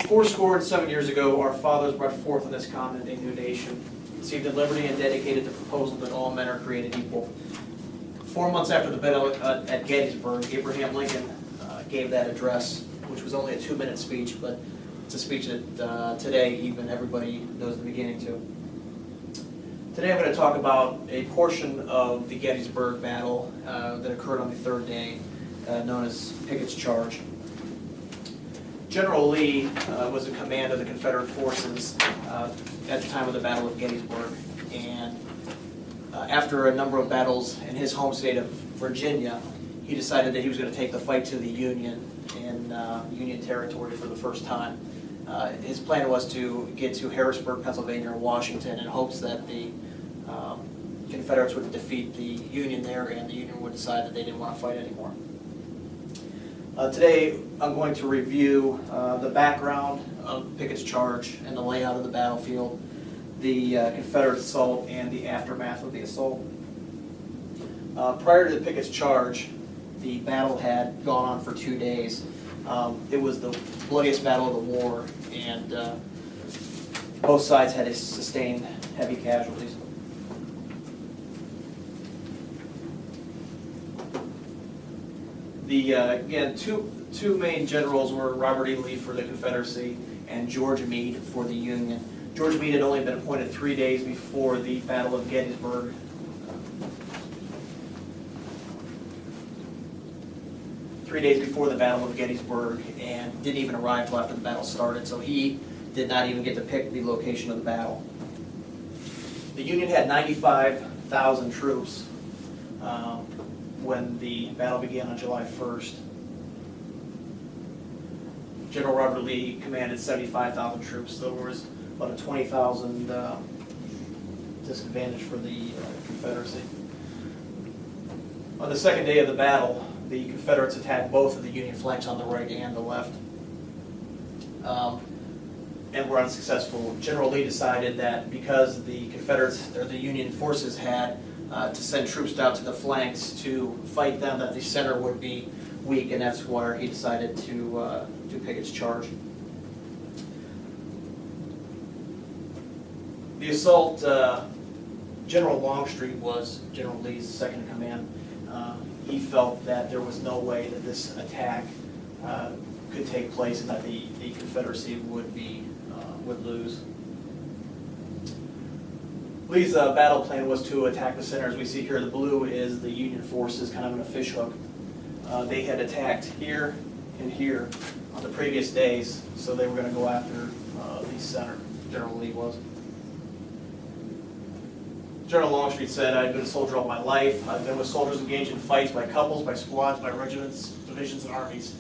Fourscore and 7 years ago, our fathers brought forth on this continent a new nation, conceived in liberty and dedicated the proposal that all men are created equal. 4 months after the battle at Gettysburg, Abraham Lincoln gave that address, which was only a 2-minute speech, but it's a speech that today even everybody knows the beginning to. Today I'm going to talk about a portion of the Gettysburg battle that occurred on the third day, known as Pickett's Charge. General Lee was in command of the Confederate forces at the time of the Battle of Gettysburg, and after a number of battles in his home state of Virginia, he decided that he was going to take the fight to the Union in Union territory for the first time. His plan was to get to Harrisburg, Pennsylvania, or Washington in hopes that the Confederates would defeat the Union there, and the Union would decide that they didn't want to fight anymore. Today I'm going to review the background of Pickett's Charge and the layout of the battlefield, the Confederate assault, and the aftermath of the assault. Prior to Pickett's Charge, the battle had gone on for 2 days. It was the bloodiest battle of the war, and both sides had sustained heavy casualties. Again, two main generals were Robert E. Lee for the Confederacy and George Meade for the Union. George Meade had only been appointed 3 days before the Battle of Gettysburg. 3 days before the Battle of Gettysburg, and didn't even arrive until after the battle started, so he did not even get to pick the location of the battle. The Union had 95,000 troops when the battle began on July 1st. General Robert Lee commanded 75,000 troops, so there was about a 20,000 disadvantage for the Confederacy. On the second day of the battle, the Confederates attacked both of the Union flanks on the right and the left, and were unsuccessful. General Lee decided that because the Confederates, or the Union forces, had to send troops down to the flanks to fight them, that the center would be weak, and that's where he decided to do Pickett's Charge. The assault, General Longstreet was General Lee's second in command. He felt that there was no way that this attack could take place and that the Confederacy would lose. Lee's battle plan was to attack the center. As we see here, the blue is the Union forces, kind of in a fishhook. They had attacked here and here on the previous days, so they were going to go after the center. General Lee was. General Longstreet said, "I've been a soldier all my life. I've been with soldiers engaged in fights by couples, by squads, by regiments, divisions, and armies.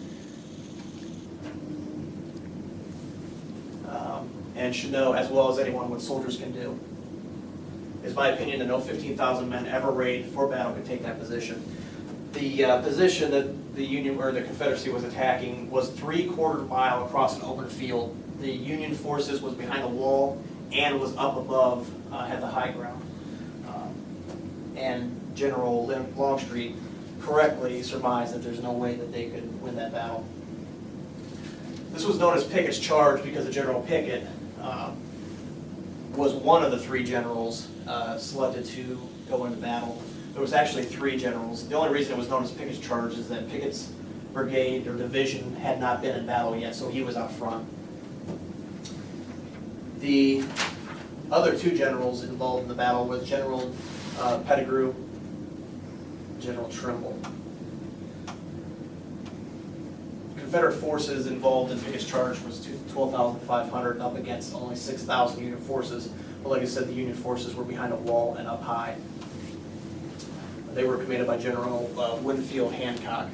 And should know as well as anyone what soldiers can do. It's my opinion that no 15,000 men ever arrayed for battle could take that position." The position that the Union or the Confederacy was attacking was 3/4 mile across an open field. The Union forces was behind a wall and was up above, had the high ground. And General Longstreet correctly surmised that there's no way that they could win that battle. This was known as Pickett's Charge because of General Pickett was one of the 3 generals selected to go into battle. There was actually 3 generals. The only reason it was known as Pickett's Charge is that Pickett's brigade or division had not been in battle yet, so he was out front. The other 2 generals involved in the battle was General Pettigrew, General Trimble. Confederate forces involved in Pickett's Charge was 12,500 up against only 6,000 Union forces. But like I said, the Union forces were behind a wall and up high. They were commanded by General Winfield Hancock.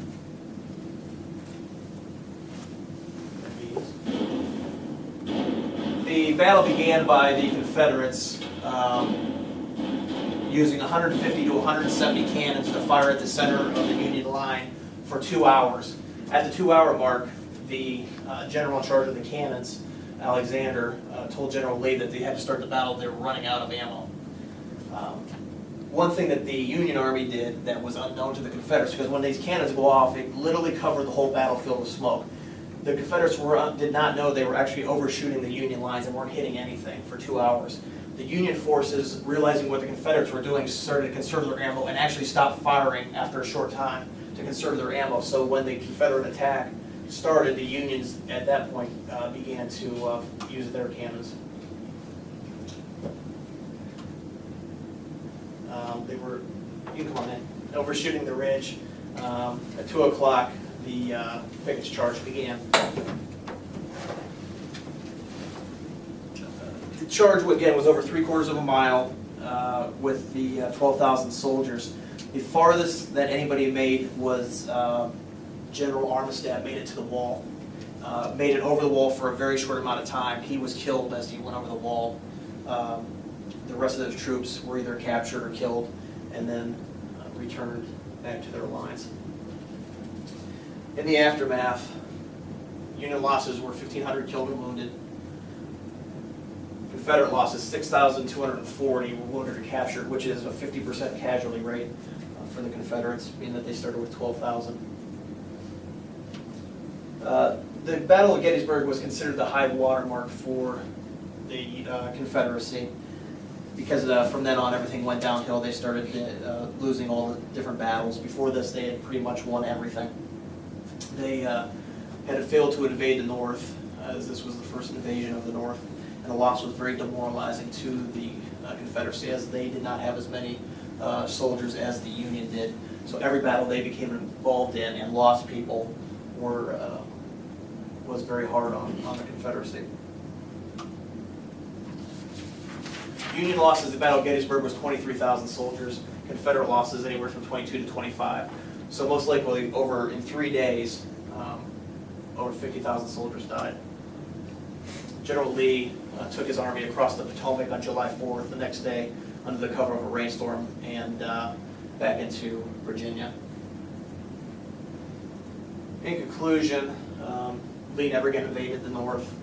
The battle began by the Confederates using 150 to 170 cannons to fire at the center of the Union line for 2 hours. At the 2-hour mark, the general in charge of the cannons, Alexander, told General Lee that they had to start the battle. They were running out of ammo. One thing that the Union Army did that was unknown to the Confederates, because when these cannons go off, it literally covered the whole battlefield with smoke. The Confederates did not know they were actually overshooting the Union lines and weren't hitting anything for 2 hours. The Union forces, realizing what the Confederates were doing, started to conserve their ammo and actually stopped firing after a short time to conserve their ammo. So when the Confederate attack started, the Unions at that point began to use their cannons. They were, you can come on in, overshooting the ridge. At 2 o'clock, the Pickett's charge began. The charge, again, was over 3/4 of a mile with the 12,000 soldiers. The farthest that anybody made was General Armistead made it to the wall. Made it over the wall for a very short amount of time. He was killed as he went over the wall. The rest of those troops were either captured or killed and then returned back to their lines. In the aftermath, Union losses were 1,500 killed and wounded. Confederate losses, 6,240 were wounded or captured, which is a 50% casualty rate for the Confederates, being that they started with 12,000. The Battle of Gettysburg was considered the high watermark for the Confederacy, because from then on everything went downhill. They started losing all the different battles. Before this, they had pretty much won everything. They had failed to invade the North, as this was the first invasion of the North, and the loss was very demoralizing to the Confederacy, as they did not have as many soldiers as the Union did. So every battle they became involved in and lost people was very hard on the Confederacy. Union losses at the Battle of Gettysburg was 23,000 soldiers. Confederate losses anywhere from 22 to 25. So most likely, in 3 days, over 50,000 soldiers died. General Lee took his army across the Potomac on July 4th, the next day, under the cover of a rainstorm, and back into Virginia. In conclusion, Lee never again invaded the North.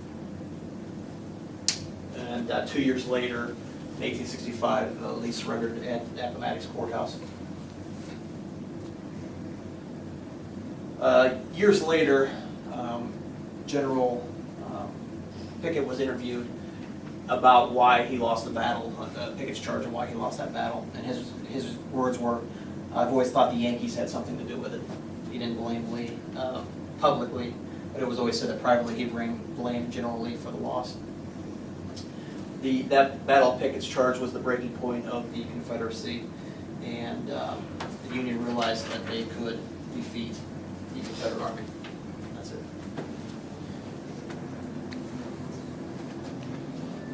And 2 years later, in 1865, Lee surrendered at Appomattox Courthouse. Years later, General Pickett was interviewed about why he lost the battle, Pickett's charge, and why he lost that battle. And his words were, "I've always thought the Yankees had something to do with it." He didn't blame Lee publicly, but it was always said that privately he blamed General Lee for the loss. That Battle of Pickett's charge was the breaking point of the Confederacy, and the Union realized that they could defeat the Confederate Army.